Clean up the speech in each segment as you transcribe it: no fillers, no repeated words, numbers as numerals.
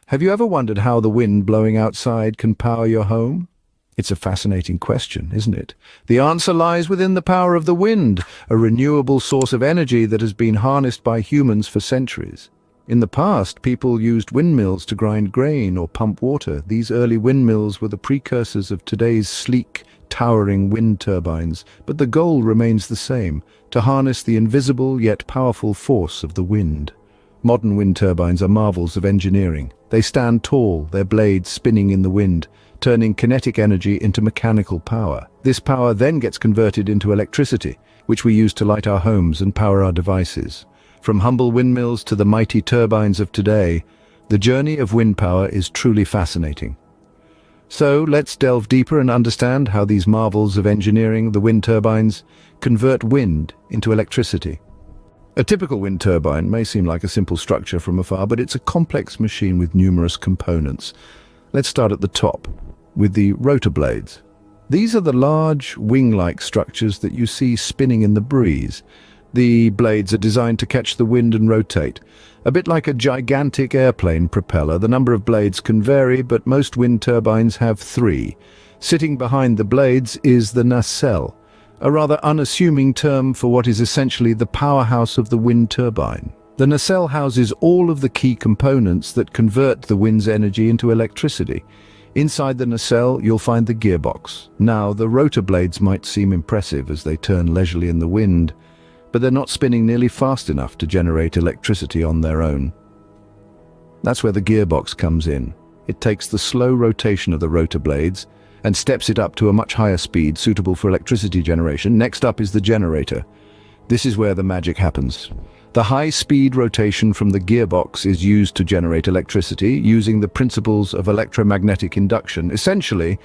Have you ever wondered how the wind blowing outside can power your home? It's a fascinating question, isn't it? The answer lies within the power of the wind, a renewable source of energy that has been harnessed by humans for centuries. In the past, people used windmills to grind grain or pump water. These early windmills were the precursors of today's sleek, towering wind turbines, but the goal remains the same: to harness the invisible yet powerful force of the wind. Modern wind turbines are marvels of engineering. They stand tall, their blades spinning in the wind, turning kinetic energy into mechanical power. This power then gets converted into electricity, which we use to light our homes and power our devices. From humble windmills to the mighty turbines of today, the journey of wind power is truly fascinating. So let's delve deeper and understand how these marvels of engineering, the wind turbines, convert wind into electricity. A typical wind turbine may seem like a simple structure from afar, but it's a complex machine with numerous components. Let's start at the top, with the rotor blades. These are the large, wing-like structures that you see spinning in the breeze. The blades are designed to catch the wind and rotate. A bit like a gigantic airplane propeller, the number of blades can vary, but most wind turbines have 3. Sitting behind the blades is the nacelle, a rather unassuming term for what is essentially the powerhouse of the wind turbine. The nacelle houses all of the key components that convert the wind's energy into electricity. Inside the nacelle, you'll find the gearbox. Now, the rotor blades might seem impressive as they turn leisurely in the wind, but they're not spinning nearly fast enough to generate electricity on their own. That's where the gearbox comes in. It takes the slow rotation of the rotor blades and steps it up to a much higher speed suitable for electricity generation. Next up is the generator. This is where the magic happens. The high-speed rotation from the gearbox is used to generate electricity using the principles of electromagnetic induction. Essentially,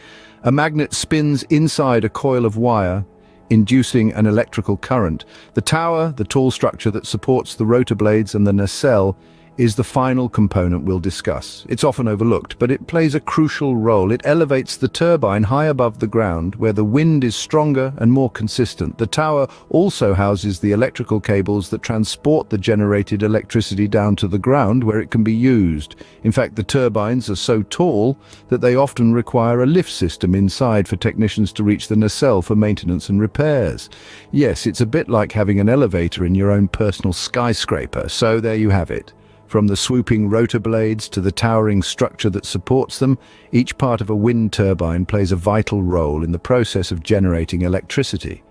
a magnet spins inside a coil of wire, inducing an electrical current. The tower, the tall structure that supports the rotor blades and the nacelle, is the final component we'll discuss. It's often overlooked, but it plays a crucial role. It elevates the turbine high above the ground, where the wind is stronger and more consistent. The tower also houses the electrical cables that transport the generated electricity down to the ground, where it can be used. In fact, the turbines are so tall that they often require a lift system inside for technicians to reach the nacelle for maintenance and repairs. Yes, it's a bit like having an elevator in your own personal skyscraper. So there you have it. From the swooping rotor blades to the towering structure that supports them, each part of a wind turbine plays a vital role in the process of generating electricity.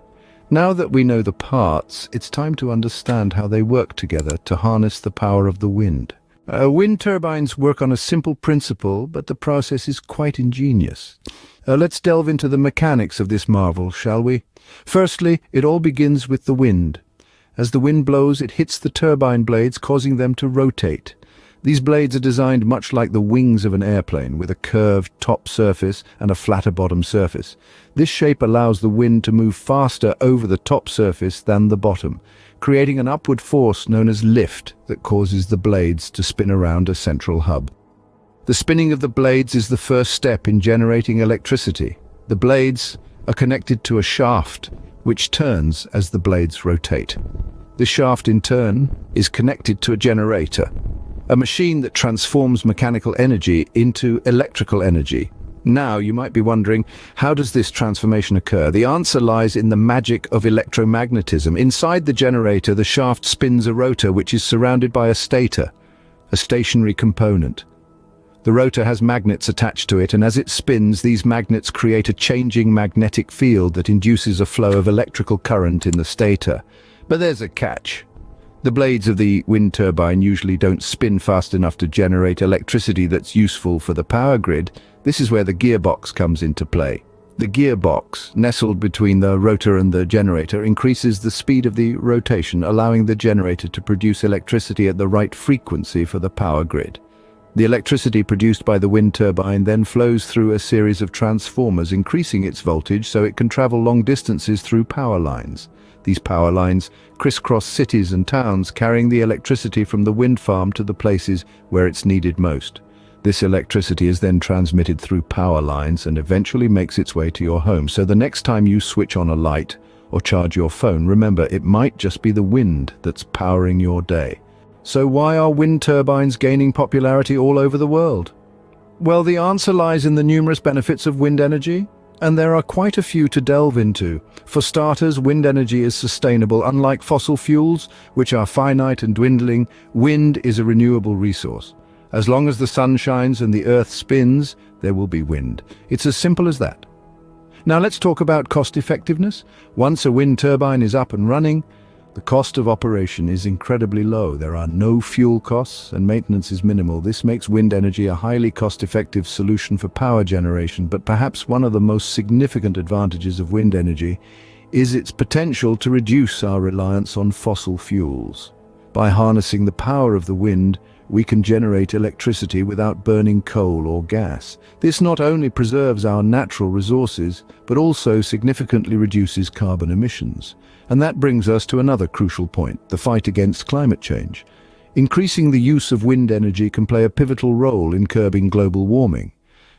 Now that we know the parts, it's time to understand how they work together to harness the power of the wind. Wind turbines work on a simple principle, but the process is quite ingenious. Let's delve into the mechanics of this marvel, shall we? Firstly, it all begins with the wind. As the wind blows, it hits the turbine blades, causing them to rotate. These blades are designed much like the wings of an airplane, with a curved top surface and a flatter bottom surface. This shape allows the wind to move faster over the top surface than the bottom, creating an upward force known as lift that causes the blades to spin around a central hub. The spinning of the blades is the first step in generating electricity. The blades are connected to a shaft, which turns as the blades rotate. The shaft, in turn, is connected to a generator, a machine that transforms mechanical energy into electrical energy. Now, you might be wondering, how does this transformation occur? The answer lies in the magic of electromagnetism. Inside the generator, the shaft spins a rotor which is surrounded by a stator, a stationary component. The rotor has magnets attached to it, and as it spins, these magnets create a changing magnetic field that induces a flow of electrical current in the stator. But there's a catch. The blades of the wind turbine usually don't spin fast enough to generate electricity that's useful for the power grid. This is where the gearbox comes into play. The gearbox, nestled between the rotor and the generator, increases the speed of the rotation, allowing the generator to produce electricity at the right frequency for the power grid. The electricity produced by the wind turbine then flows through a series of transformers, increasing its voltage so it can travel long distances through power lines. These power lines crisscross cities and towns, carrying the electricity from the wind farm to the places where it's needed most. This electricity is then transmitted through power lines and eventually makes its way to your home. So the next time you switch on a light or charge your phone, remember, it might just be the wind that's powering your day. So why are wind turbines gaining popularity all over the world? Well, the answer lies in the numerous benefits of wind energy, and there are quite a few to delve into. For starters, wind energy is sustainable. Unlike fossil fuels, which are finite and dwindling, wind is a renewable resource. As long as the sun shines and the earth spins, there will be wind. It's as simple as that. Now let's talk about cost effectiveness. Once a wind turbine is up and running, the cost of operation is incredibly low. There are no fuel costs and maintenance is minimal. This makes wind energy a highly cost-effective solution for power generation, but perhaps one of the most significant advantages of wind energy is its potential to reduce our reliance on fossil fuels. By harnessing the power of the wind, we can generate electricity without burning coal or gas. This not only preserves our natural resources, but also significantly reduces carbon emissions. And that brings us to another crucial point, the fight against climate change. Increasing the use of wind energy can play a pivotal role in curbing global warming.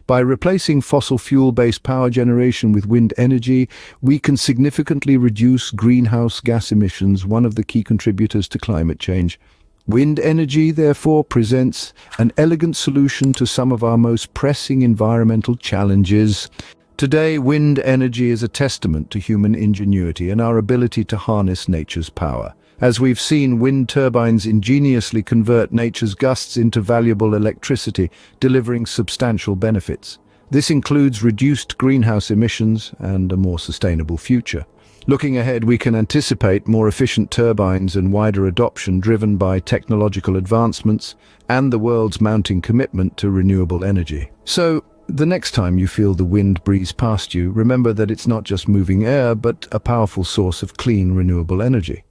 By replacing fossil fuel-based power generation with wind energy, we can significantly reduce greenhouse gas emissions, one of the key contributors to climate change. Wind energy, therefore, presents an elegant solution to some of our most pressing environmental challenges. Today, wind energy is a testament to human ingenuity and our ability to harness nature's power. As we've seen, wind turbines ingeniously convert nature's gusts into valuable electricity, delivering substantial benefits. This includes reduced greenhouse emissions and a more sustainable future. Looking ahead, we can anticipate more efficient turbines and wider adoption driven by technological advancements and the world's mounting commitment to renewable energy. So, the next time you feel the wind breeze past you, remember that it's not just moving air, but a powerful source of clean, renewable energy.